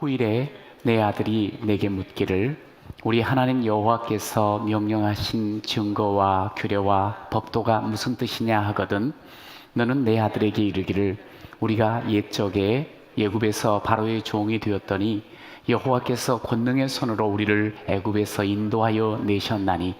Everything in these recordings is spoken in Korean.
후일에 내 아들이 내게 묻기를 우리 하나님 여호와께서 명령하신 증거와 규례와 법도가 무슨 뜻이냐 하거든 너는 내 아들에게 이르기를 우리가 옛적에 애굽에서 바로의 종이 되었더니 여호와께서 권능의 손으로 우리를 애굽에서 인도하여 내셨나니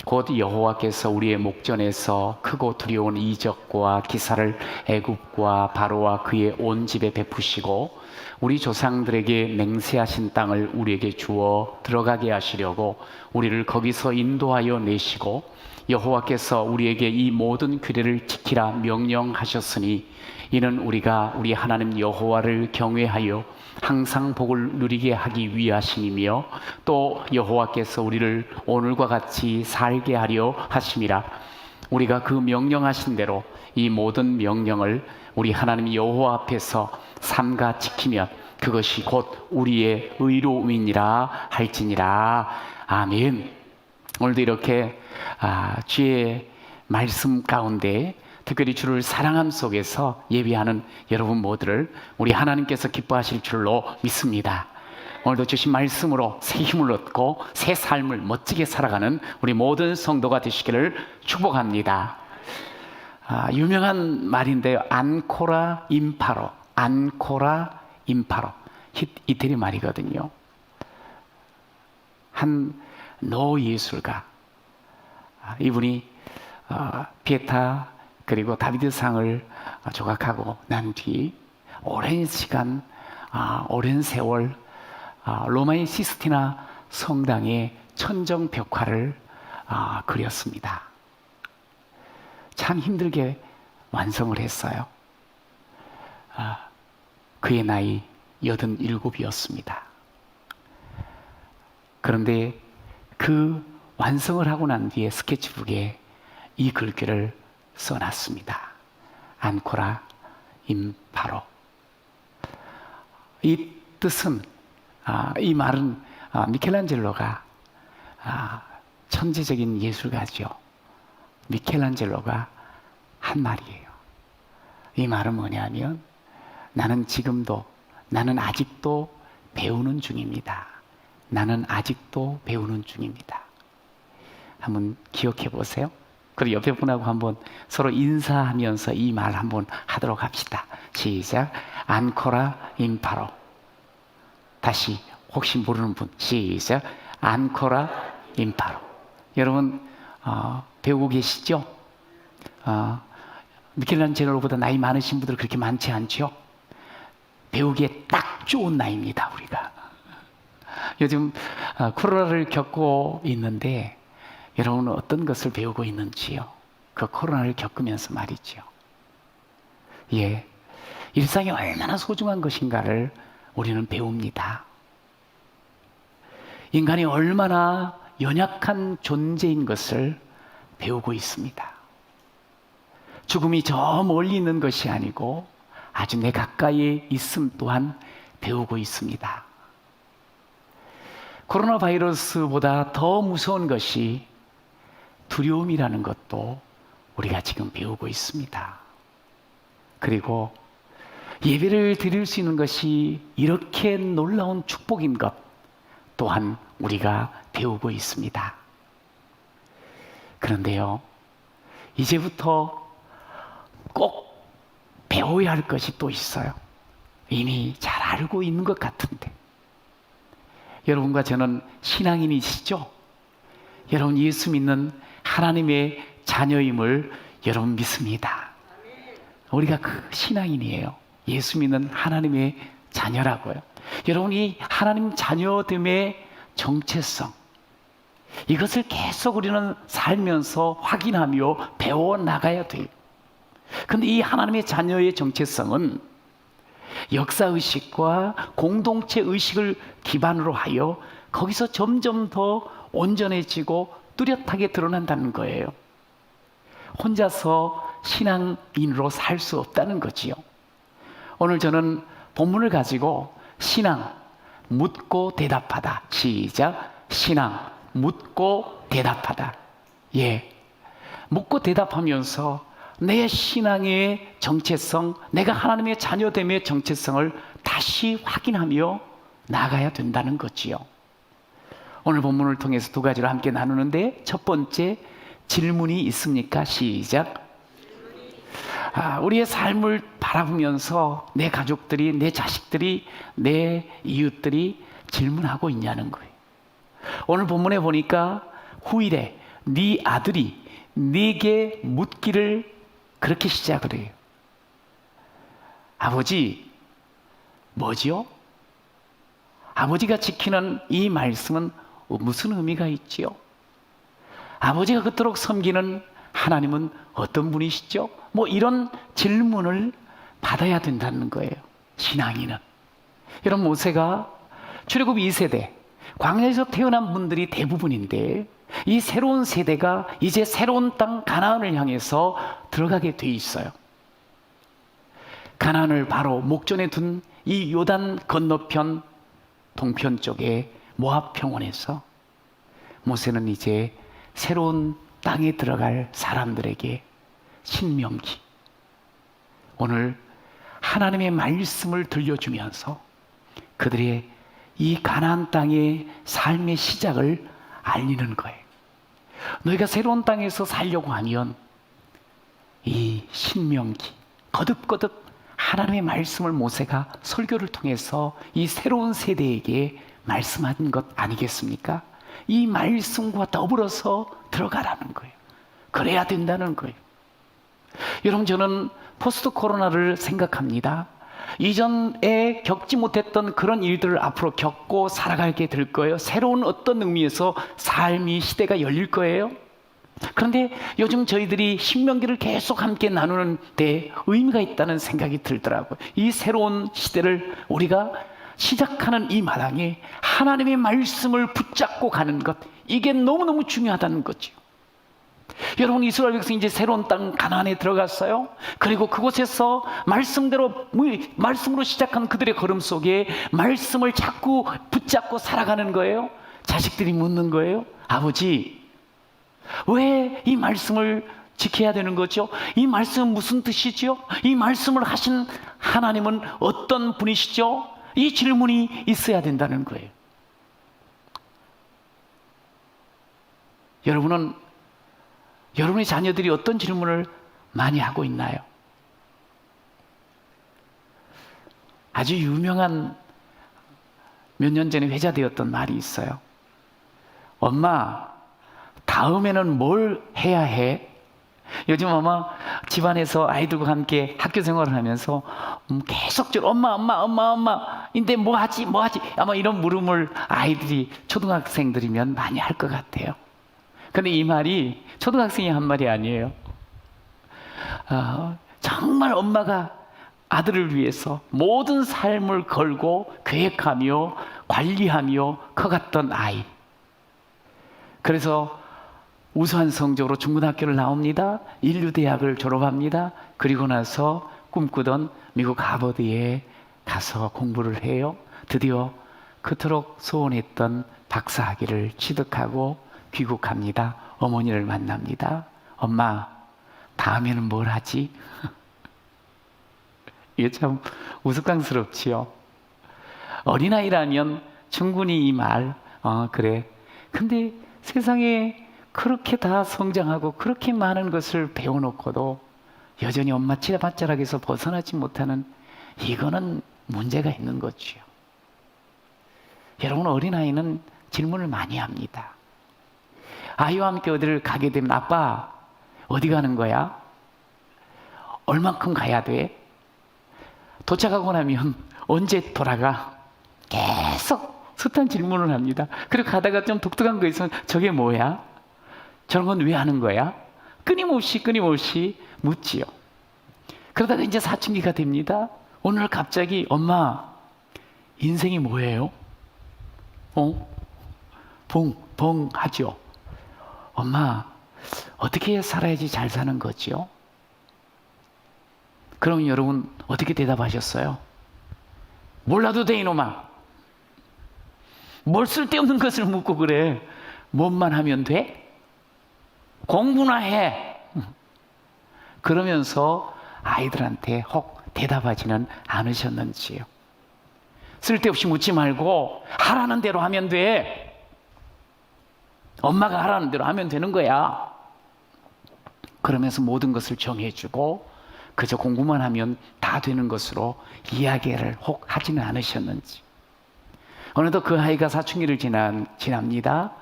곧 여호와께서 우리의 목전에서 크고 두려운 이적과 기사를 애굽과 바로와 그의 온 집에 베푸시고 우리 조상들에게 맹세하신 땅을 우리에게 주어 들어가게 하시려고 우리를 거기서 인도하여 내시고 여호와께서 우리에게 이 모든 규례를 지키라 명령하셨으니 이는 우리가 우리 하나님 여호와를 경외하여 항상 복을 누리게 하기 위하심이며 또 여호와께서 우리를 오늘과 같이 살게 하려 하심이라. 우리가 그 명령하신 대로 이 모든 명령을 우리 하나님 여호와 앞에서 삼가 지키면 그것이 곧 우리의 의로움이니라 할지니라. 아멘. 오늘도 이렇게 주의 말씀 가운데 특별히 주를 사랑함 속에서 예배하는 여러분 모두를 우리 하나님께서 기뻐하실 줄로 믿습니다. 오늘도 주신 말씀으로 새 힘을 얻고 새 삶을 멋지게 살아가는 우리 모든 성도가 되시기를 축복합니다. 유명한 말인데요. 안코라 임파로, 안코라 임파로. 이태리 말이거든요. 한 노예술가, 이분이 피에타 그리고 다비드상을 조각하고 난 뒤 오랜 시간, 오랜 세월 로마의 시스티나 성당의 천정 벽화를 그렸습니다. 참 힘들게 완성을 했어요. 그의 나이 87이었습니다. 그런데 그 완성을 하고 난 뒤에 스케치북에 이 글귀를 써놨습니다. 안코라 임파로. 이 뜻은, 이 말은 미켈란젤로가 천재적인 예술가죠. 미켈란젤로가 한 말이에요. 이 말은 뭐냐면 나는 아직도 배우는 중입니다. 나는 아직도 배우는 중입니다. 한번 기억해 보세요. 그리고 옆에 분하고 한번 서로 인사하면서 이 말 한번 하도록 합시다. 시작. 안코라 임파로. 다시 혹시 모르는 분 시작. 안코라 임파로. 여러분 배우고 계시죠? 미켈란젤로보다 나이 많으신 분들 그렇게 많지 않죠? 배우기에 딱 좋은 나이입니다. 우리가 요즘 코로나를 겪고 있는데 여러분은 어떤 것을 배우고 있는지요? 그 코로나를 겪으면서 말이죠. 예, 일상이 얼마나 소중한 것인가를 우리는 배웁니다. 인간이 얼마나 연약한 존재인 것을 배우고 있습니다. 죽음이 저 멀리 있는 것이 아니고 아주 내 가까이에 있음 또한 배우고 있습니다. 코로나 바이러스보다 더 무서운 것이 두려움이라는 것도 우리가 지금 배우고 있습니다. 그리고 예배를 드릴 수 있는 것이 이렇게 놀라운 축복인 것 또한 우리가 배우고 있습니다. 그런데요, 이제부터 꼭 배워야 할 것이 또 있어요. 이미 잘 알고 있는 것 같은데. 여러분과 저는 신앙인이시죠? 여러분 예수 믿는 하나님의 자녀임을 여러분 믿습니다. 우리가 그 신앙인이에요. 예수 믿는 하나님의 자녀라고요. 여러분이 하나님 자녀됨의 정체성, 이것을 계속 우리는 살면서 확인하며 배워나가야 돼요. 그런데 이 하나님의 자녀의 정체성은 역사의식과 공동체의식을 기반으로 하여 거기서 점점 더 온전해지고 뚜렷하게 드러난다는 거예요. 혼자서 신앙인으로 살 수 없다는 거지요. 오늘 저는 본문을 가지고 신앙, 묻고 대답하다. 시작. 신앙, 묻고 대답하다. 예, 묻고 대답하면서 내 신앙의 정체성, 내가 하나님의 자녀됨의 정체성을 다시 확인하며 나가야 된다는 거지요. 오늘 본문을 통해서 두 가지를 함께 나누는데, 첫 번째 질문이 있습니까? 시작. 우리의 삶을 바라보면서 내 가족들이, 내 자식들이, 내 이웃들이 질문하고 있냐는 거예요. 오늘 본문에 보니까 후일에 네 아들이 네게 묻기를 그렇게 시작을 해요. 아버지, 뭐지요? 아버지가 지키는 이 말씀은 무슨 의미가 있지요? 아버지가 그토록 섬기는 하나님은 어떤 분이시죠? 뭐 이런 질문을 받아야 된다는 거예요. 신앙인은. 이런 모세가 출애굽 2세대, 광야에서 태어난 분들이 대부분인데, 이 새로운 세대가 이제 새로운 땅 가나안을 향해서 들어가게 돼 있어요. 가나안을 바로 목전에 둔 이 요단 건너편 동편 쪽에 모압 평원에서 모세는 이제 새로운 땅에 들어갈 사람들에게 신명기, 오늘 하나님의 말씀을 들려주면서 그들의 이 가나안 땅의 삶의 시작을 알리는 거예요. 너희가 새로운 땅에서 살려고 하면 이 신명기, 거듭거듭 하나님의 말씀을 모세가 설교를 통해서 이 새로운 세대에게 말씀한 것 아니겠습니까? 이 말씀과 더불어서 들어가라는 거예요. 그래야 된다는 거예요. 여러분, 저는 포스트 코로나를 생각합니다. 이전에 겪지 못했던 그런 일들을 앞으로 겪고 살아가게 될 거예요. 새로운 어떤 의미에서 삶이, 시대가 열릴 거예요. 그런데 요즘 저희들이 신명기를 계속 함께 나누는 데 의미가 있다는 생각이 들더라고요. 이 새로운 시대를 우리가 시작하는 이 마당에 하나님의 말씀을 붙잡고 가는 것, 이게 너무너무 중요하다는 거죠. 여러분, 이스라엘 백성이 이제 새로운 땅 가나안에 들어갔어요. 그리고 그곳에서 말씀으로 시작한 그들의 걸음 속에 말씀을 자꾸 붙잡고 살아가는 거예요. 자식들이 묻는 거예요. 아버지, 왜 이 말씀을 지켜야 되는 거죠? 이 말씀은 무슨 뜻이죠? 이 말씀을 하신 하나님은 어떤 분이시죠? 이 질문이 있어야 된다는 거예요. 여러분은 여러분의 자녀들이 어떤 질문을 많이 하고 있나요? 아주 유명한 몇 년 전에 회자되었던 말이 있어요. 엄마, 다음에는 뭘 해야 해? 요즘 아마 집안에서 아이들과 함께 학교 생활을 하면서 계속적으로 엄마인데 뭐 하지? 아마 이런 물음을 아이들이, 초등학생들이면 많이 할 것 같아요. 근데 이 말이 초등학생이 한 말이 아니에요. 정말 엄마가 아들을 위해서 모든 삶을 걸고 계획하며 관리하며 커갔던 아이. 그래서 우수한 성적으로 중고등학교를 나옵니다. 인류대학을 졸업합니다. 그리고 나서 꿈꾸던 미국 하버드에 가서 공부를 해요. 드디어 그토록 소원했던 박사학위를 취득하고 귀국합니다. 어머니를 만납니다. 엄마, 다음에는 뭘 하지? 이게 참 우스꽝스럽지요. 어린아이라면 충분히 이 말, 그래. 근데 세상에 그렇게 다 성장하고 그렇게 많은 것을 배워놓고도 여전히 엄마 치맛자락에서 벗어나지 못하는, 이거는 문제가 있는 거지요. 여러분, 어린아이는 질문을 많이 합니다. 아이와 함께 어디를 가게 되면, 아빠, 어디 가는 거야? 얼만큼 가야 돼? 도착하고 나면 언제 돌아가? 계속 숱한 질문을 합니다. 그리고 가다가 좀 독특한 거 있으면, 저게 뭐야? 저런 건 왜 하는 거야? 끊임없이 묻지요. 그러다가 이제 사춘기가 됩니다. 오늘 갑자기, 엄마, 인생이 뭐예요? 벙 하죠. 엄마, 어떻게 살아야지 잘 사는 거지요? 그럼 여러분 어떻게 대답하셨어요? 몰라도 돼, 이놈아. 뭘 쓸데없는 것을 묻고 그래. 뭐만 하면 돼? 공부나 해. 그러면서 아이들한테 혹 대답하지는 않으셨는지요. 쓸데없이 묻지 말고 하라는 대로 하면 돼. 엄마가 하라는 대로 하면 되는 거야. 그러면서 모든 것을 정해주고 그저 공부만 하면 다 되는 것으로 이야기를 혹 하지는 않으셨는지. 어느덧 그 아이가 사춘기를 지납니다.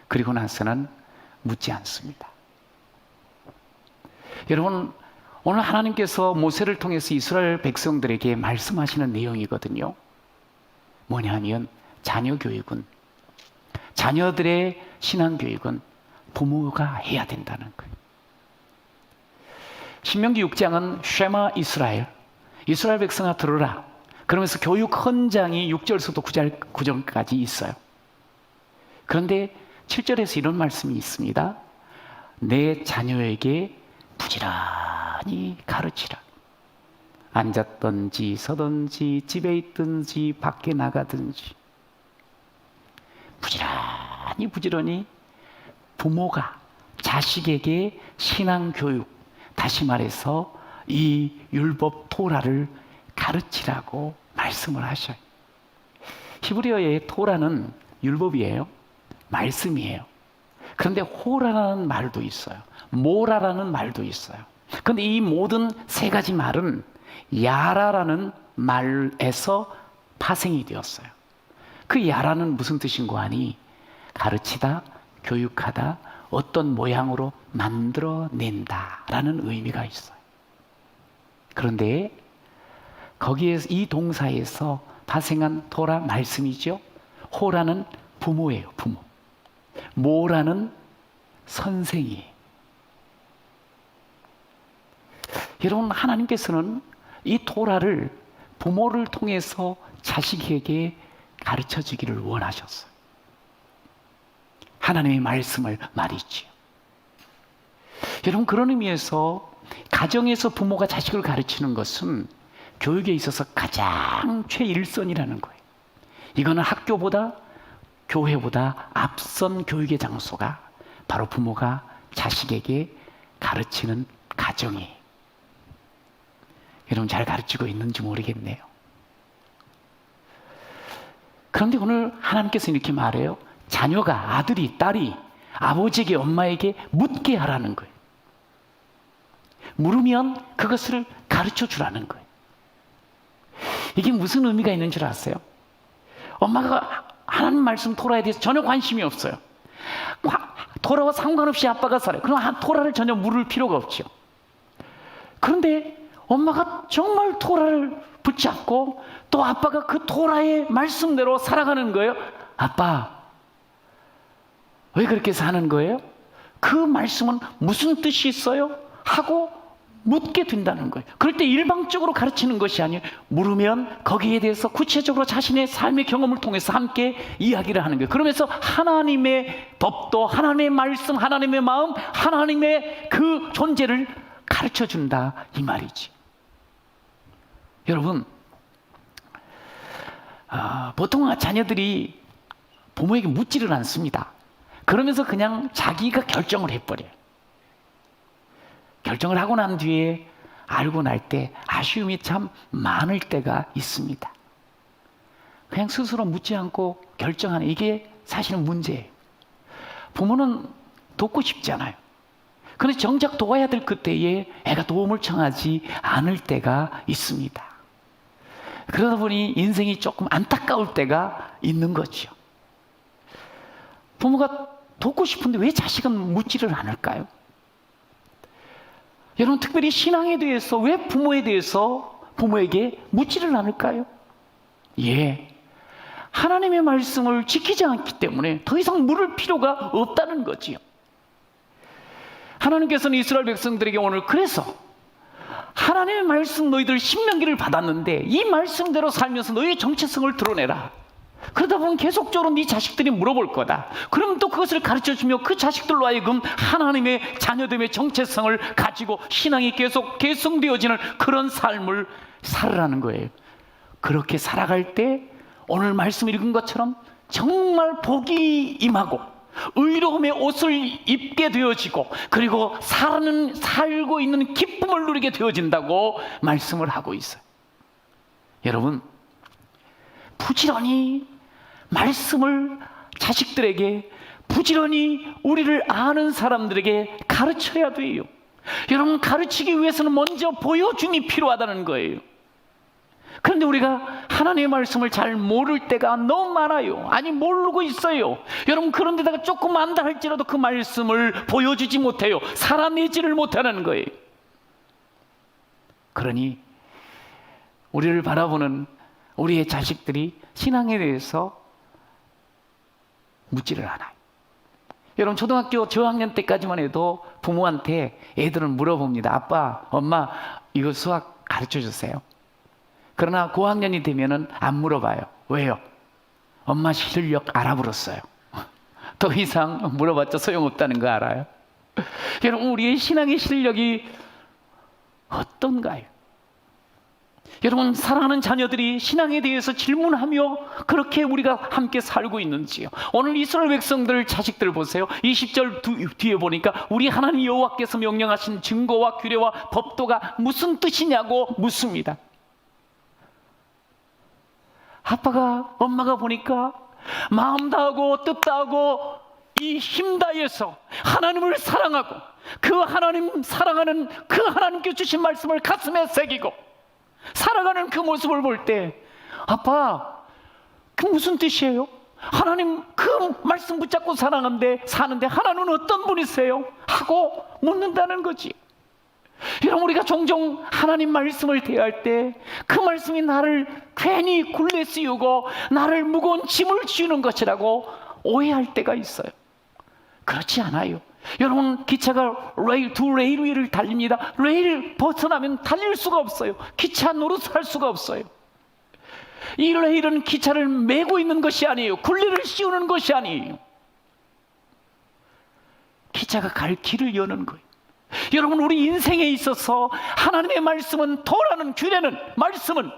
그리고 나서는 묻지 않습니다. 여러분, 오늘 하나님께서 모세를 통해서 이스라엘 백성들에게 말씀하시는 내용이거든요. 뭐냐면 자녀 교육은, 자녀들의 신앙 교육은 부모가 해야 된다는 거예요. 신명기 6장은 쉐마 이스라엘, 이스라엘 백성아 들으라. 그러면서 교육 헌장이 6절에서도 9절까지 있어요. 그런데 7절에서 이런 말씀이 있습니다. 내 자녀에게 부지런히 가르치라. 앉았든지 서든지 집에 있든지 밖에 나가든지 부지런히 부모가 자식에게 신앙교육, 다시 말해서 이 율법 토라를 가르치라고 말씀을 하셔요. 히브리어의 토라는 율법이에요. 말씀이에요. 그런데 호라라는 말도 있어요. 모라라는 말도 있어요. 그런데 이 모든 세 가지 말은 야라라는 말에서 파생이 되었어요. 그 야라는 무슨 뜻인고 하니 가르치다, 교육하다, 어떤 모양으로 만들어낸다라는 의미가 있어요. 그런데 거기에 이 동사에서 파생한 토라 말씀이죠. 호라는 부모예요, 부모. 모라는 선생이에요. 여러분, 하나님께서는 이 토라를 부모를 통해서 자식에게 가르쳐 주기를 원하셨어요. 하나님의 말씀을 말이지요. 여러분, 그런 의미에서 가정에서 부모가 자식을 가르치는 것은 교육에 있어서 가장 최일선이라는 거예요. 이거는 학교보다 교회보다 앞선 교육의 장소가 바로 부모가 자식에게 가르치는 가정이에요. 여러분, 잘 가르치고 있는지 모르겠네요. 그런데 오늘 하나님께서 이렇게 말해요. 자녀가, 아들이, 딸이 아버지에게, 엄마에게 묻게 하라는 거예요. 물으면 그것을 가르쳐 주라는 거예요. 이게 무슨 의미가 있는 줄 아세요? 엄마가 하나님 말씀 토라에 대해서 전혀 관심이 없어요. 토라와 상관없이 아빠가 살아요. 그럼 토라를 전혀 물을 필요가 없죠. 그런데 엄마가 정말 토라를 붙잡고 또 아빠가 그 토라의 말씀대로 살아가는 거예요. 아빠, 왜 그렇게 사는 거예요? 그 말씀은 무슨 뜻이 있어요? 하고 묻게 된다는 거예요. 그럴 때 일방적으로 가르치는 것이 아니에요. 물으면 거기에 대해서 구체적으로 자신의 삶의 경험을 통해서 함께 이야기를 하는 거예요. 그러면서 하나님의 법도, 하나님의 말씀, 하나님의 마음, 하나님의 그 존재를 가르쳐 준다, 이 말이지. 여러분, 보통 자녀들이 부모에게 묻지를 않습니다. 그러면서 그냥 자기가 결정을 해버려요. 결정을 하고 난 뒤에 알고 날 때 아쉬움이 참 많을 때가 있습니다. 그냥 스스로 묻지 않고 결정하는, 이게 사실은 문제예요. 부모는 돕고 싶잖아요. 그런데 정작 도와야 될 그때에 애가 도움을 청하지 않을 때가 있습니다. 그러다 보니 인생이 조금 안타까울 때가 있는 거죠. 부모가 돕고 싶은데 왜 자식은 묻지를 않을까요? 여러분, 특별히 신앙에 대해서 왜 부모에 대해서 부모에게 묻지를 않을까요? 예, 하나님의 말씀을 지키지 않기 때문에 더 이상 물을 필요가 없다는 거지요. 하나님께서는 이스라엘 백성들에게 오늘 그래서 하나님의 말씀, 너희들 신명기를 받았는데 이 말씀대로 살면서 너희의 정체성을 드러내라. 그러다 보면 계속적으로 네 자식들이 물어볼 거다. 그럼 또 그것을 가르쳐주며 그 자식들로 하여금 하나님의 자녀됨의 정체성을 가지고 신앙이 계속 계승되어지는 그런 삶을 살으라는 거예요. 그렇게 살아갈 때 오늘 말씀 읽은 것처럼 정말 복이 임하고 의로움의 옷을 입게 되어지고 그리고 살고 있는 기쁨을 누리게 되어진다고 말씀을 하고 있어요. 여러분, 부지런히 말씀을 자식들에게, 부지런히 우리를 아는 사람들에게 가르쳐야 돼요. 여러분, 가르치기 위해서는 먼저 보여줌이 필요하다는 거예요. 그런데 우리가 하나님의 말씀을 잘 모를 때가 너무 많아요. 아니, 모르고 있어요. 여러분, 그런데다가 조금 안다 할지라도 그 말씀을 보여주지 못해요. 살아내지를 못하는 거예요. 그러니 우리를 바라보는 우리의 자식들이 신앙에 대해서 묻지를 않아요. 여러분, 초등학교 저학년 때까지만 해도 부모한테 애들은 물어봅니다. 아빠, 엄마, 이거 수학 가르쳐 주세요. 그러나 고학년이 되면은 안 물어봐요. 왜요? 엄마 실력 알아버렸어요. 더 이상 물어봤자 소용없다는 거 알아요? 여러분, 우리의 신앙의 실력이 어떤가요? 여러분, 사랑하는 자녀들이 신앙에 대해서 질문하며 그렇게 우리가 함께 살고 있는지요? 오늘 이스라엘 백성들 자식들 보세요. 20절 뒤에 보니까 우리 하나님 여호와께서 명령하신 증거와 규례와 법도가 무슨 뜻이냐고 묻습니다. 아빠가, 엄마가 보니까 마음 다하고 뜻 다하고 이 힘 다해서 하나님을 사랑하고 그 하나님 사랑하는 그 하나님께 주신 말씀을 가슴에 새기고 살아가는 그 모습을 볼 때, 아빠, 그 무슨 뜻이에요? 하나님 그 말씀 붙잡고 사는데 하나님은 어떤 분이세요? 하고 묻는다는 거지. 여러분, 우리가 종종 하나님 말씀을 대할 때 그 말씀이 나를 괜히 굴레 씌우고 나를 무거운 짐을 쥐는 것이라고 오해할 때가 있어요. 그렇지 않아요. 여러분, 기차가 두 레일 위를 달립니다. 레일을 벗어나면 달릴 수가 없어요. 기차 노릇할 수가 없어요. 이 레일은 기차를 메고 있는 것이 아니에요. 굴레를 씌우는 것이 아니에요. 기차가 갈 길을 여는 거예요. 여러분, 우리 인생에 있어서 하나님의 말씀은, 토라는 규례는, 말씀은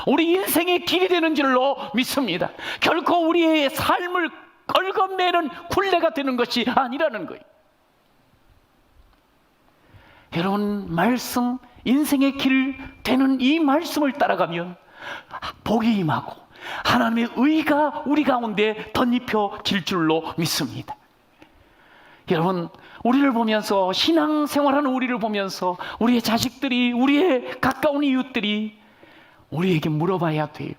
우리 인생의 길이 되는 줄로 믿습니다. 결코 우리의 삶을 긁어내는 굴레가 되는 것이 아니라는 거예요. 여러분, 말씀, 인생의 길 되는 이 말씀을 따라가면 복이 임하고 하나님의 의가 우리 가운데 덧입혀질 줄로 믿습니다. 여러분, 우리를 보면서, 신앙생활하는 우리를 보면서 우리의 자식들이, 우리의 가까운 이웃들이 우리에게 물어봐야 돼요.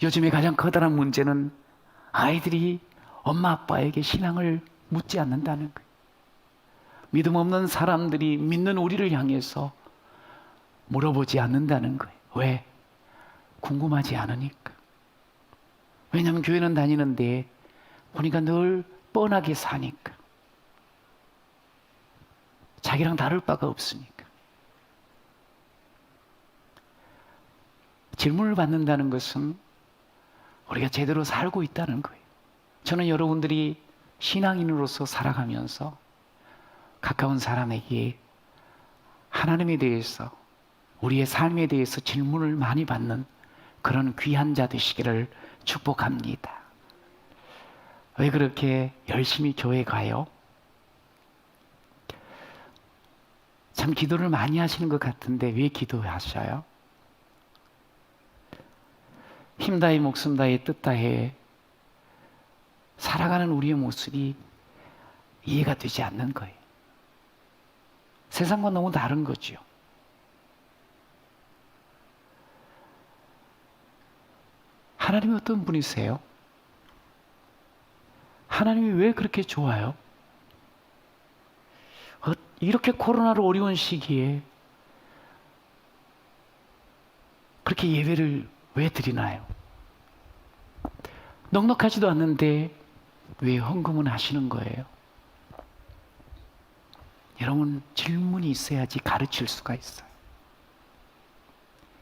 요즘에 가장 커다란 문제는 아이들이 엄마 아빠에게 신앙을 묻지 않는다는 거예요. 믿음 없는 사람들이 믿는 우리를 향해서 물어보지 않는다는 거예요. 왜? 궁금하지 않으니까. 왜냐하면 교회는 다니는데 보니까 늘 뻔하게 사니까. 자기랑 다를 바가 없으니까. 질문을 받는다는 것은 우리가 제대로 살고 있다는 거예요. 저는 여러분들이 신앙인으로서 살아가면서 가까운 사람에게 하나님에 대해서, 우리의 삶에 대해서 질문을 많이 받는 그런 귀한 자 되시기를 축복합니다. 왜 그렇게 열심히 교회 가요? 참 기도를 많이 하시는 것 같은데 왜 기도하셔요? 힘 다해 목숨 다해 뜻 다해 살아가는 우리의 모습이 이해가 되지 않는 거예요. 세상과 너무 다른 거죠. 하나님이 어떤 분이세요? 하나님이 왜 그렇게 좋아요? 이렇게 코로나로 어려운 시기에 그렇게 예배를 왜 드리나요? 넉넉하지도 않는데 왜 헌금은 하시는 거예요? 여러분, 질문이 있어야지 가르칠 수가 있어요.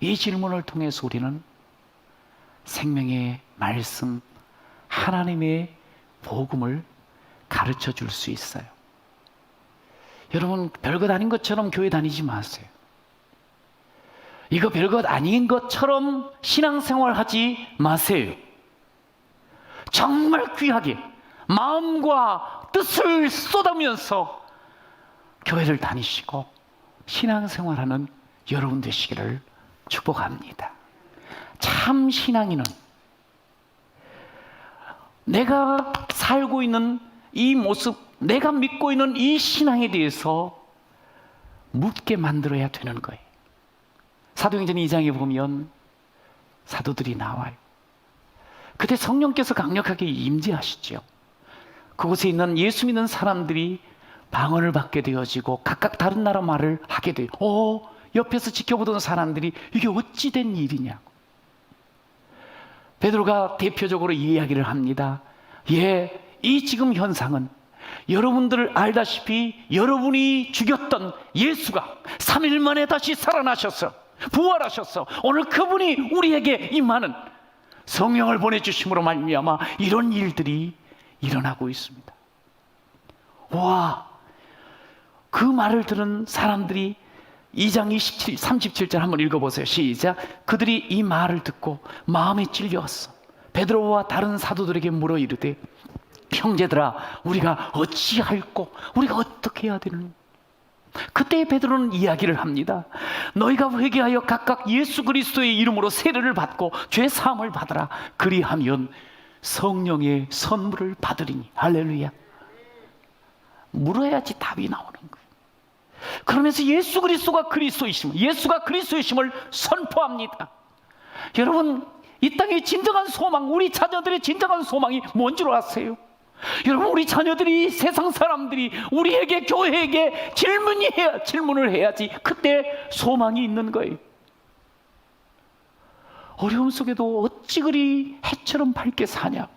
이 질문을 통해서 우리는 생명의 말씀, 하나님의 복음을 가르쳐 줄 수 있어요. 여러분, 별것 아닌 것처럼 교회 다니지 마세요. 이거 별것 아닌 것처럼 신앙생활 하지 마세요. 정말 귀하게 마음과 뜻을 쏟으면서 교회를 다니시고 신앙생활하는 여러분 되시기를 축복합니다. 참 신앙인은 내가 살고 있는 이 모습, 내가 믿고 있는 이 신앙에 대해서 묻게 만들어야 되는 거예요. 사도행전 2장에 보면 사도들이 나와요. 그때 성령께서 강력하게 임재하시죠. 그곳에 있는 예수 믿는 사람들이 방언을 받게 되어지고 각각 다른 나라 말을 하게 돼요. 옆에서 지켜보던 사람들이 이게 어찌 된 일이냐고. 베드로가 대표적으로 이 이야기를 합니다. 이 지금 현상은 여러분들 알다시피 여러분이 죽였던 예수가 3일 만에 다시 살아나셔서 부활하셔서 오늘 그분이 우리에게 임하는 성령을 보내주심으로 말미암아 이런 일들이 일어나고 있습니다. 와, 그 말을 들은 사람들이 2장 37절 한번 읽어보세요. 시작. 그들이 이 말을 듣고 마음에 찔렸어. 베드로와 다른 사도들에게 물어 이르되 형제들아 우리가 어찌할꼬 우리가 어떻게 해야 되는. 그때 베드로는 이야기를 합니다. 너희가 회개하여 각각 예수 그리스도의 이름으로 세례를 받고 죄 사함을 받으라. 그리하면 성령의 선물을 받으리니. 할렐루야. 물어야지 답이 나오는 거예요. 그러면서 예수 그리스도가 그리스도이심을, 예수가 그리스도이심을 선포합니다. 여러분, 이 땅의 진정한 소망, 우리 자녀들의 진정한 소망이 뭔 줄 아세요? 여러분, 우리 자녀들이, 세상 사람들이 우리에게, 교회에게 질문을 해야지 그때 소망이 있는 거예요. 어려움 속에도 어찌 그리 해처럼 밝게 사냐고.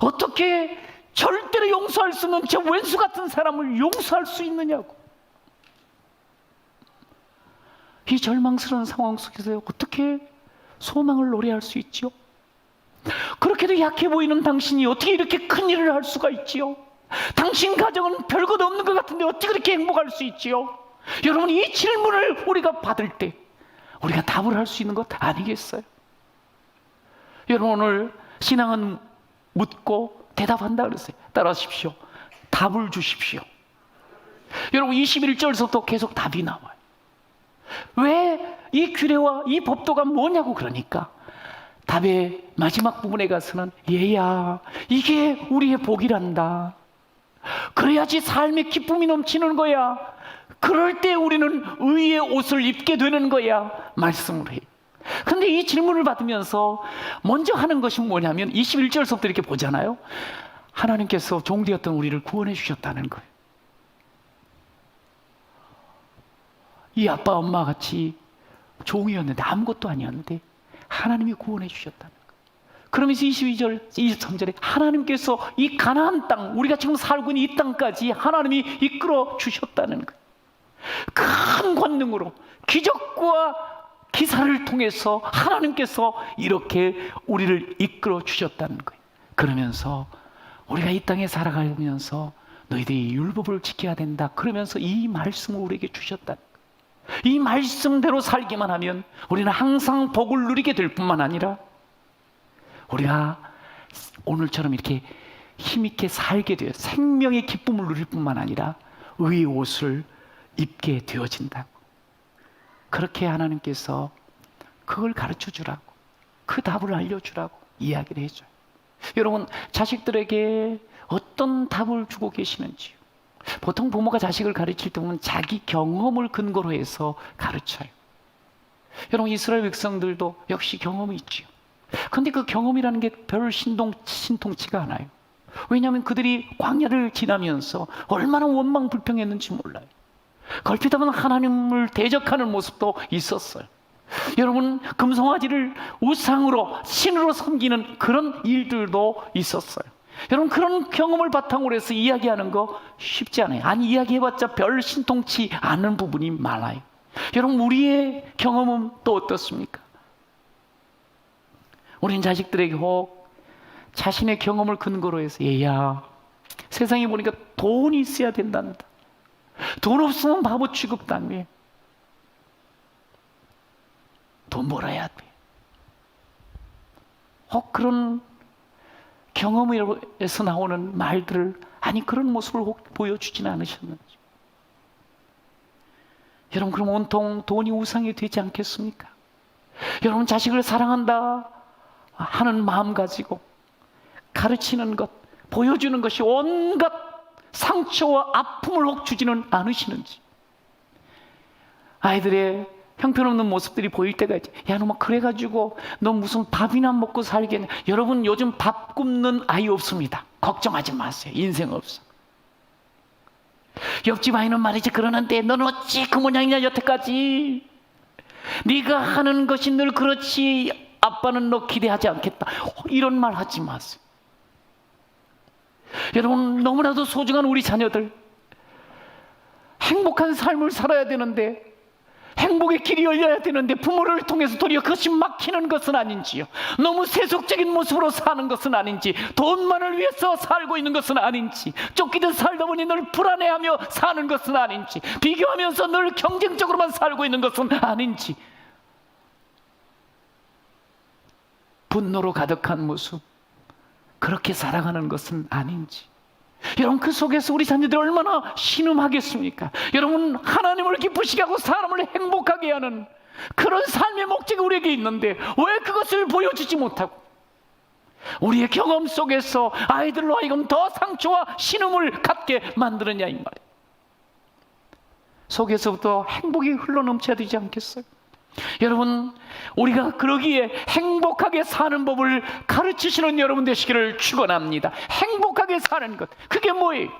어떻게 절대로 용서할 수 없는 저 왼수 같은 사람을 용서할 수 있느냐고. 이 절망스러운 상황 속에서 어떻게 소망을 노래할 수 있지요? 그렇게도 약해 보이는 당신이 어떻게 이렇게 큰 일을 할 수가 있지요? 당신 가정은 별것 없는 것 같은데 어떻게 그렇게 행복할 수 있지요? 여러분, 이 질문을 우리가 받을 때 우리가 답을 할 수 있는 것 아니겠어요? 여러분, 오늘 신앙은 묻고 대답한다 그랬어요. 따라하십시오. 답을 주십시오. 여러분, 21절에서부터 계속 답이 나와요. 왜 이 규례와 이 법도가 뭐냐고. 그러니까 답의 마지막 부분에 가서는 얘야, 이게 우리의 복이란다. 그래야지 삶의 기쁨이 넘치는 거야. 그럴 때 우리는 의의 옷을 입게 되는 거야. 말씀을 해요. 근데 이 질문을 받으면서 먼저 하는 것이 뭐냐면 21절부터 이렇게 보잖아요. 하나님께서 종되었던 우리를 구원해 주셨다는 거예요. 이 아빠 엄마 같이 종이었는데, 아무것도 아니었는데 하나님이 구원해 주셨다는 거예요. 그러면서 22절, 23절에 하나님께서 이 가나안 땅, 우리가 지금 살고 있는 이 땅까지 하나님이 이끌어 주셨다는 거예요. 큰 권능으로 기적과 기사를 통해서 하나님께서 이렇게 우리를 이끌어 주셨다는 거예요. 그러면서 우리가 이 땅에 살아가면서 너희들이 율법을 지켜야 된다. 그러면서 이 말씀을 우리에게 주셨다는 거예요. 이 말씀대로 살기만 하면 우리는 항상 복을 누리게 될 뿐만 아니라 우리가 오늘처럼 이렇게 힘있게 살게 되어 생명의 기쁨을 누릴 뿐만 아니라 의의 옷을 입게 되어진다고. 그렇게 하나님께서 그걸 가르쳐 주라고, 그 답을 알려주라고 이야기를 해줘요. 여러분, 자식들에게 어떤 답을 주고 계시는지요? 보통 부모가 자식을 가르칠 때 보면 자기 경험을 근거로 해서 가르쳐요. 여러분, 이스라엘 백성들도 역시 경험이 있지요. 근데 그 경험이라는 게 별 신통치가 않아요. 왜냐하면 그들이 광야를 지나면서 얼마나 원망불평했는지 몰라요. 걸핏하면 하나님을 대적하는 모습도 있었어요. 여러분, 금송아지를 우상으로, 신으로 섬기는 그런 일들도 있었어요. 여러분, 그런 경험을 바탕으로 해서 이야기하는 거 쉽지 않아요. 아니, 이야기해봤자 별 신통치 않은 부분이 많아요. 여러분, 우리의 경험은 또 어떻습니까? 우린 자식들에게 혹 자신의 경험을 근거로 해서 얘야, 세상에 보니까 돈이 있어야 된단다. 돈 없으면 바보 취급당해. 돈 벌어야 돼. 혹 그런 경험에서 나오는 말들을, 아니 그런 모습을 혹 보여주지는 않으셨는지. 여러분, 그럼 온통 돈이 우상이 되지 않겠습니까? 여러분, 자식을 사랑한다 하는 마음 가지고 가르치는 것, 보여주는 것이 온갖 상처와 아픔을 혹 주지는 않으시는지, 아이들의 형편없는 모습들이 보일 때가 있지. 야, 너 막 그래가지고 너 무슨 밥이나 먹고 살겠냐. 여러분, 요즘 밥 굶는 아이 없습니다. 걱정하지 마세요. 인생 없어. 옆집 아이는 말이지 그러는데 너는 어찌 그 모양이냐 여태까지. 네가 하는 것이 늘 그렇지, 아빠는 너 기대하지 않겠다. 이런 말 하지 마세요. 여러분, 너무나도 소중한 우리 자녀들, 행복한 삶을 살아야 되는데, 행복의 길이 열려야 되는데 부모를 통해서 도리어 그것이 막히는 것은 아닌지요, 너무 세속적인 모습으로 사는 것은 아닌지, 돈만을 위해서 살고 있는 것은 아닌지, 쫓기듯 살다 보니 늘 불안해하며 사는 것은 아닌지, 비교하면서 늘 경쟁적으로만 살고 있는 것은 아닌지, 분노로 가득한 모습, 그렇게 살아가는 것은 아닌지. 여러분, 그 속에서 우리 자녀들 얼마나 신음하겠습니까? 여러분, 하나님을 기쁘시게 하고 사람을 행복하게 하는 그런 삶의 목적이 우리에게 있는데 왜 그것을 보여주지 못하고 우리의 경험 속에서 아이들로 하여금 더 상처와 신음을 갖게 만드느냐 이 말이에요. 속에서부터 행복이 흘러넘쳐야 되지 않겠어요? 여러분, 우리가 그러기에 행복하게 사는 법을 가르치시는 여러분 되시기를 축원합니다. 행복하게 사는 것, 그게 뭐예요?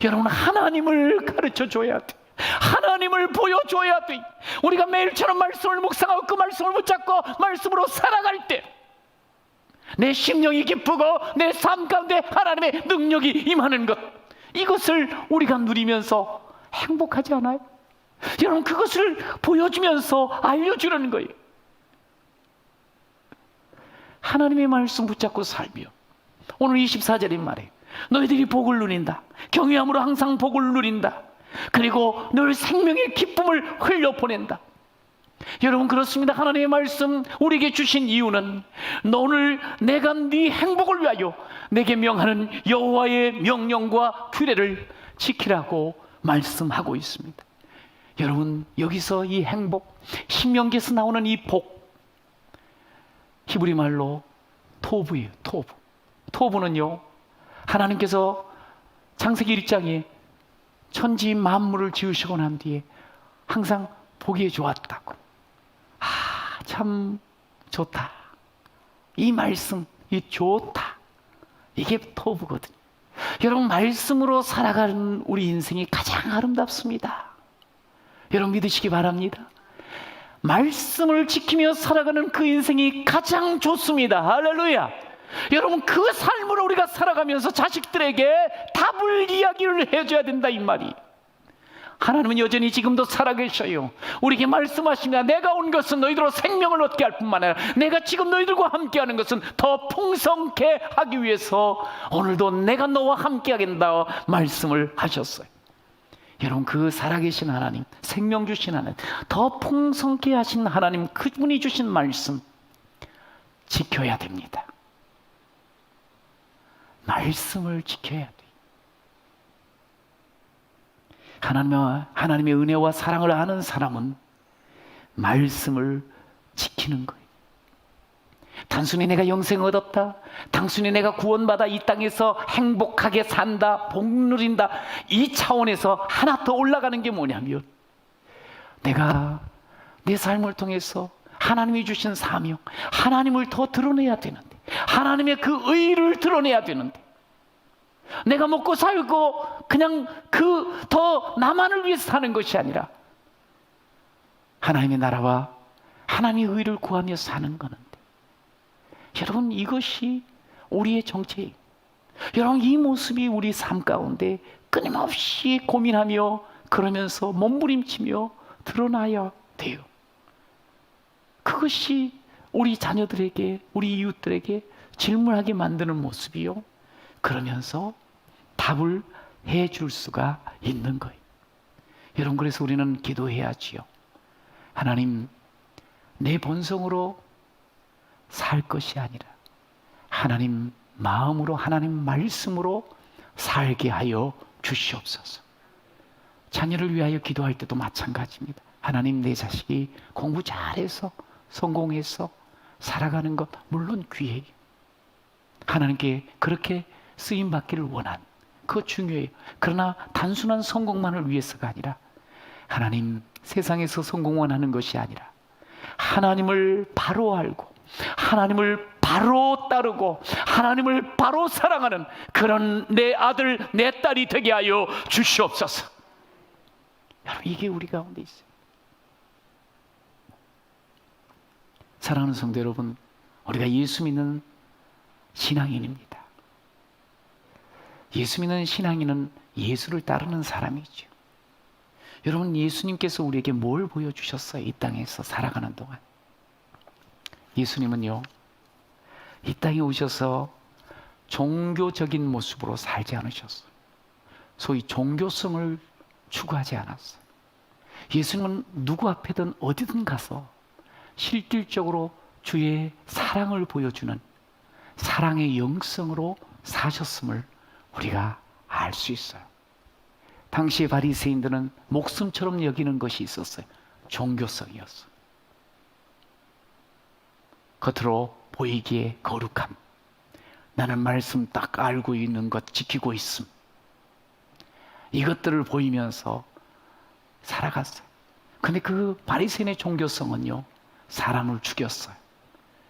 여러분, 하나님을 가르쳐줘야 돼. 하나님을 보여줘야 돼. 우리가 매일처럼 말씀을 묵상하고 그 말씀을 붙잡고 말씀으로 살아갈 때 내 심령이 기쁘고 내 삶 가운데 하나님의 능력이 임하는 것, 이것을 우리가 누리면서 행복하지 않아요? 여러분, 그것을 보여주면서 알려주는 거예요. 하나님의 말씀 붙잡고 살며, 오늘 24절인 말이에요. 너희들이 복을 누린다. 경외함으로 항상 복을 누린다. 그리고 늘 생명의 기쁨을 흘려보낸다. 여러분, 그렇습니다. 하나님의 말씀 우리에게 주신 이유는 오늘 내가 네 행복을 위하여 내게 명하는 여호와의 명령과 규례를 지키라고 말씀하고 있습니다. 여러분, 여기서 이 행복, 신명기에서 나오는 이 복, 히브리 말로 토부예요. 토부. 토부는요, 하나님께서 창세기 1장에 천지 만물을 지으시고 난 뒤에 항상 보기에 좋았다고. 참 좋다. 이 말씀, 이 좋다, 이게 토부거든요. 여러분, 말씀으로 살아가는 우리 인생이 가장 아름답습니다. 여러분, 믿으시기 바랍니다. 말씀을 지키며 살아가는 그 인생이 가장 좋습니다. 할렐루야. 여러분, 그 삶으로 우리가 살아가면서 자식들에게 답을 이야기를 해줘야 된다 이 말이. 하나님은 여전히 지금도 살아계셔요. 우리에게 말씀하십니다. 내가 온 것은 너희들로 생명을 얻게 할 뿐만 아니라 내가 지금 너희들과 함께하는 것은 더 풍성케 하기 위해서 오늘도 내가 너와 함께하겠다 말씀을 하셨어요. 여러분, 그 살아계신 하나님, 생명 주신 하나님, 더 풍성케 하신 하나님, 그분이 주신 말씀 지켜야 됩니다. 말씀을 지켜야 돼요. 하나님의 은혜와 사랑을 아는 사람은 말씀을 지키는 거예요. 단순히 내가 영생을 얻었다, 단순히 내가 구원받아 이 땅에서 행복하게 산다, 복 누린다, 이 차원에서 하나 더 올라가는 게 뭐냐면, 내가 내 삶을 통해서 하나님이 주신 사명, 하나님을 더 드러내야 되는데, 하나님의 그 의를 드러내야 되는데, 내가 먹고 살고 그냥 그 더 나만을 위해서 사는 것이 아니라 하나님의 나라와 하나님의 의를 구하며 사는 거는데, 여러분, 이것이 우리의 정체예요. 여러분, 이 모습이 우리 삶 가운데 끊임없이 고민하며 그러면서 몸부림치며 드러나야 돼요. 그것이 우리 자녀들에게, 우리 이웃들에게 질문하게 만드는 모습이요, 그러면서 답을 해줄 수가 있는 거예요. 여러분, 그래서 우리는 기도해야지요. 하나님, 내 본성으로 살 것이 아니라 하나님 마음으로, 하나님 말씀으로 살게 하여 주시옵소서. 자녀를 위하여 기도할 때도 마찬가지입니다. 하나님, 내 자식이 공부 잘해서 성공해서 살아가는 것 물론 귀해요. 하나님께 그렇게 쓰임받기를 그거 중요해요. 그러나 단순한 성공만을 위해서가 아니라, 하나님, 세상에서 성공만 하는 것이 아니라 하나님을 바로 알고 하나님을 바로 따르고 하나님을 바로 사랑하는 그런 내 아들 내 딸이 되게 하여 주시옵소서. 여러분, 이게 우리 가운데 있어요. 사랑하는 성도 여러분, 우리가 예수 믿는 신앙인입니다. 예수 믿는 신앙인은 예수를 따르는 사람이죠. 여러분, 예수님께서 우리에게 뭘 보여주셨어요? 이 땅에서 살아가는 동안. 예수님은요, 이 땅에 오셔서 종교적인 모습으로 살지 않으셨어요. 소위 종교성을 추구하지 않았어요. 예수님은 누구 앞에든 어디든 가서 실질적으로 주의 사랑을 보여주는 사랑의 영성으로 사셨음을 우리가 알 수 있어요. 당시의 바리새인들은 목숨처럼 여기는 것이 있었어요. 종교성이었어요. 겉으로 보이기에 거룩함, 나는 말씀 딱 알고 있는 것 지키고 있음, 이것들을 보이면서 살아갔어요. 근데 그 바리새인의 종교성은요, 사람을 죽였어요.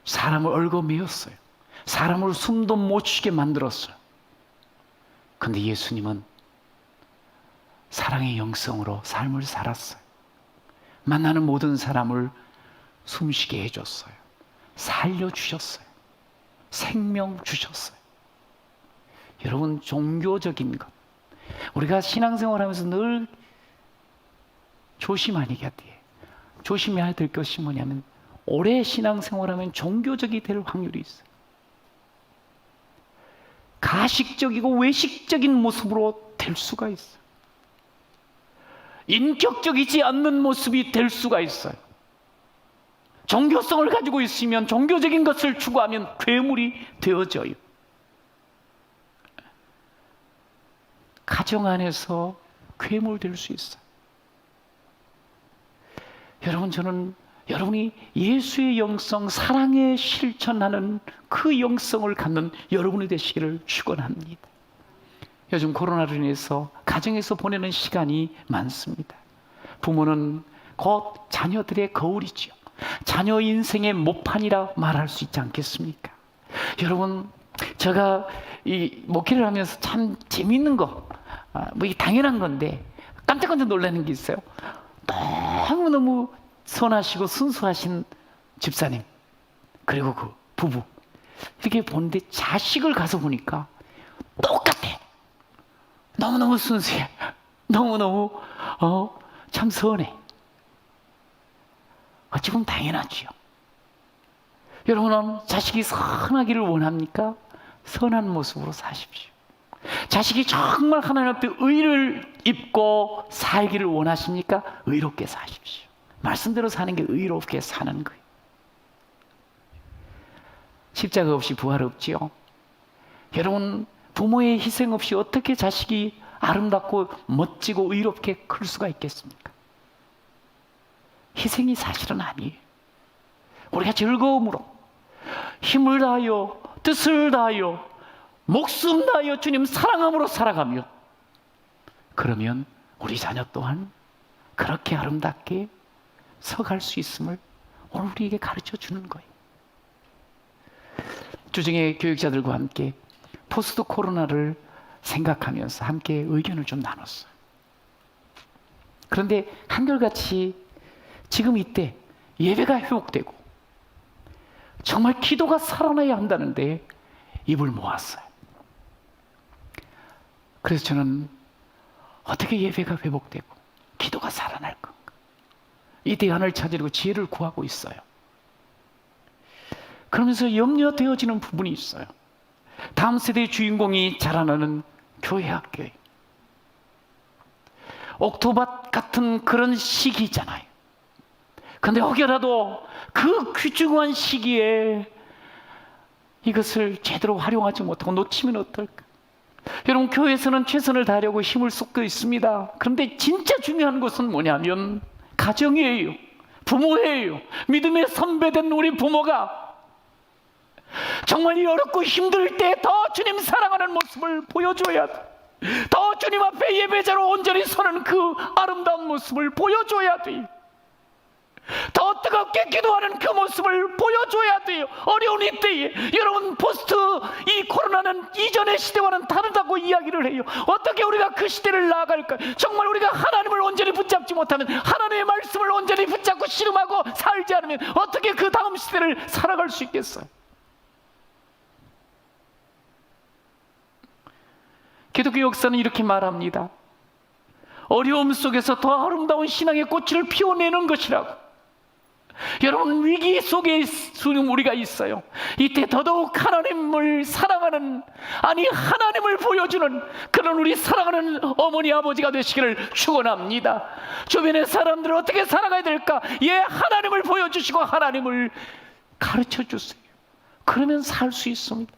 사람을 얽어매었어요. 사람을 숨도 못 쉬게 만들었어요. 근데 예수님은 사랑의 영성으로 삶을 살았어요. 만나는 모든 사람을 숨쉬게 해줬어요. 살려주셨어요. 생명 주셨어요. 여러분, 종교적인 것, 우리가 신앙생활하면서 늘 조심해야 돼. 조심해야 될 것이 뭐냐면, 오래 신앙생활하면 종교적이 될 확률이 있어요. 가식적이고 외식적인 모습으로 될 수가 있어요. 인격적이지 않는 모습이 될 수가 있어요. 종교성을 가지고 있으면, 종교적인 것을 추구하면 괴물이 되어져요. 가정 안에서 괴물 될 수 있어요. 여러분, 저는 여러분이 예수의 영성, 사랑에 실천하는 그 영성을 갖는 여러분이 되시기를 축원합니다. 요즘 코로나로 인해서 가정에서 보내는 시간이 많습니다. 부모는 곧 자녀들의 거울이지요. 자녀 인생의 모판이라 말할 수 있지 않겠습니까? 여러분, 제가 이 목회를 하면서 참 재미있는 거, 뭐 이게 당연한 건데 깜짝깜짝 놀라는 게 있어요. 너무너무 선하시고 순수하신 집사님, 그리고 그 부부, 이렇게 보는데 자식을 가서 보니까 똑같아. 너무너무 순수해. 너무너무 참 선해. 어찌 보면 당연하지요. 여러분은 자식이 선하기를 원합니까? 선한 모습으로 사십시오. 자식이 정말 하나님 앞에 의를 입고 살기를 원하십니까? 의롭게 사십시오. 말씀대로 사는 게 의롭게 사는 거예요. 십자가 없이 부활 없지요. 여러분, 부모의 희생 없이 어떻게 자식이 아름답고 멋지고 의롭게 클 수가 있겠습니까? 희생이 사실은 아니에요. 우리가 즐거움으로 힘을 다하여 뜻을 다하여 목숨 다하여 주님 사랑함으로 살아가며, 그러면 우리 자녀 또한 그렇게 아름답게 서갈 수 있음을 오늘 우리에게 가르쳐 주는 거예요. 주중에 교육자들과 함께 포스트 코로나를 생각하면서 함께 의견을 좀 나눴어요. 그런데 한결같이 지금 이때 예배가 회복되고 정말 기도가 살아나야 한다는데 입을 모았어요. 그래서 저는 어떻게 예배가 회복되고 기도가 살아날 건가, 이 대안을 찾으려고 지혜를 구하고 있어요. 그러면서 염려되어지는 부분이 있어요. 다음 세대의 주인공이 자라나는 교회 학교에, 옥토밭 같은 그런 시기잖아요. 근데 혹여라도 그 귀중한 시기에 이것을 제대로 활용하지 못하고 놓치면 어떨까? 여러분, 교회에서는 최선을 다하려고 힘을 쏟고 있습니다. 그런데 진짜 중요한 것은 뭐냐면 가정이에요. 부모예요. 믿음의 선배된 우리 부모가 정말 이 어렵고 힘들 때 더 주님 사랑하는 모습을 보여줘야 돼. 더 주님 앞에 예배자로 온전히 서는 그 아름다운 모습을 보여줘야 돼요. 더 뜨겁게 기도하는 그 모습을 보여줘야 돼요. 어려운 이때에. 여러분, 포스트 이 코로나는 이전의 시대와는 다르다고 이야기를 해요. 어떻게 우리가 그 시대를 나아갈까? 정말 우리가 하나님을 온전히 붙잡지 못하면, 하나님의 말씀을 온전히 붙잡고 씨름하고 살지 않으면 어떻게 그 다음 시대를 살아갈 수 있겠어요? 기독교 역사는 이렇게 말합니다. 어려움 속에서 더 아름다운 신앙의 꽃을 피워내는 것이라고. 여러분, 위기 속에 우리가 있어요. 이때 더더욱 하나님을 사랑하는, 아니 하나님을 보여주는 그런 우리 사랑하는 어머니 아버지가 되시기를 축원합니다. 주변의 사람들을 어떻게 살아가야 될까? 하나님을 보여주시고 하나님을 가르쳐 주세요. 그러면 살 수 있습니다.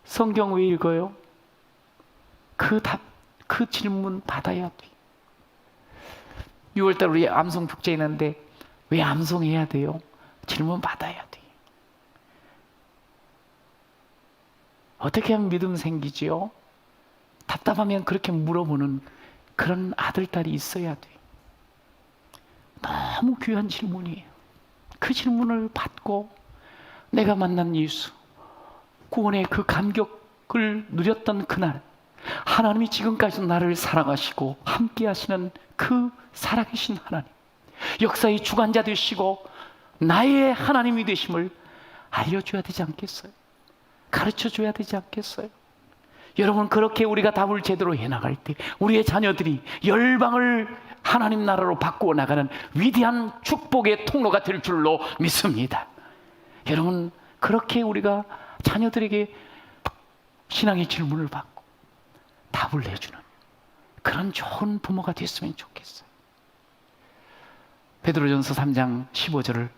성경 왜 읽어요? 그 질문 받아야 돼. 6월달 우리 암송 축제 있는데 왜 암송해야 돼요? 질문 받아야 돼. 어떻게 하면 믿음 생기지요? 답답하면 그렇게 물어보는 그런 아들, 딸이 있어야 돼. 너무 귀한 질문이에요. 그 질문을 받고 내가 만난 예수, 구원의 그 감격을 누렸던 그날, 하나님이 지금까지 나를 사랑하시고 함께 하시는 그 살아계신 하나님, 역사의 주관자 되시고 나의 하나님이 되심을 알려줘야 되지 않겠어요? 가르쳐줘야 되지 않겠어요? 여러분, 그렇게 우리가 답을 제대로 해나갈 때 우리의 자녀들이 열방을 하나님 나라로 바꾸어 나가는 위대한 축복의 통로가 될 줄로 믿습니다. 여러분, 그렇게 우리가 자녀들에게 신앙의 질문을 받고 답을 내주는 그런 좋은 부모가 됐으면 좋겠어요. 베드로전서 3장 15절을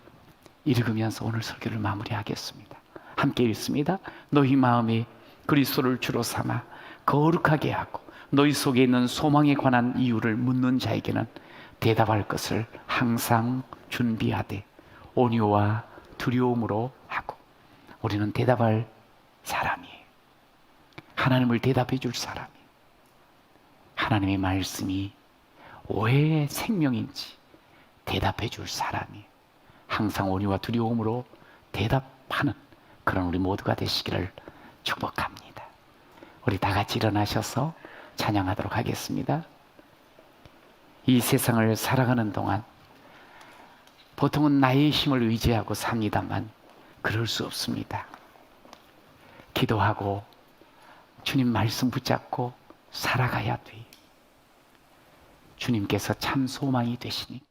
읽으면서 오늘 설교를 마무리하겠습니다. 함께 읽습니다. 너희 마음에 그리스도를 주로 삼아 거룩하게 하고 너희 속에 있는 소망에 관한 이유를 묻는 자에게는 대답할 것을 항상 준비하되 온유와 두려움으로 하고. 우리는 대답할 사람이에요. 하나님을 대답해 줄 사람이에요. 하나님의 말씀이 오해의 생명인지 대답해 줄 사람이에요. 항상 온유와 두려움으로 대답하는 그런 우리 모두가 되시기를 축복합니다. 우리 다 같이 일어나셔서 찬양하도록 하겠습니다. 이 세상을 살아가는 동안 보통은 나의 힘을 의지하고 삽니다만 그럴 수 없습니다. 기도하고 주님 말씀 붙잡고 살아가야 돼. 주님께서 참 소망이 되시니까.